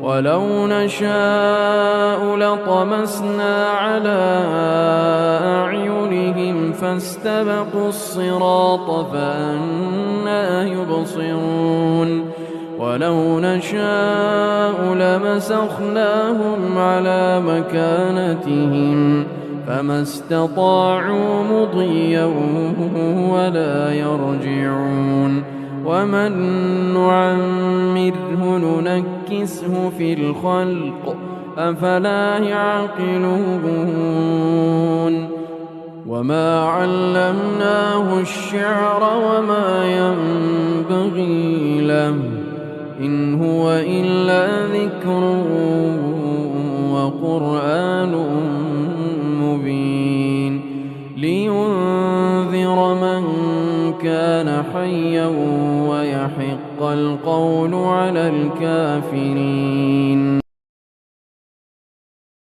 ولو نشاء لطمسنا على أعينهم فاستبقوا الصراط فأنى يبصرون ولو نشاء لمسخناهم على مكانتهم فما استطاعوا مضيا ولا يرجعون ومن نعمره ننكسه في الخلق أفلا يعقلون وما علمناه الشعر وما ينبغي له إن هو إلا ذكر وقرآن مبين لينذر من كان حيا ويحق القول على الكافرين.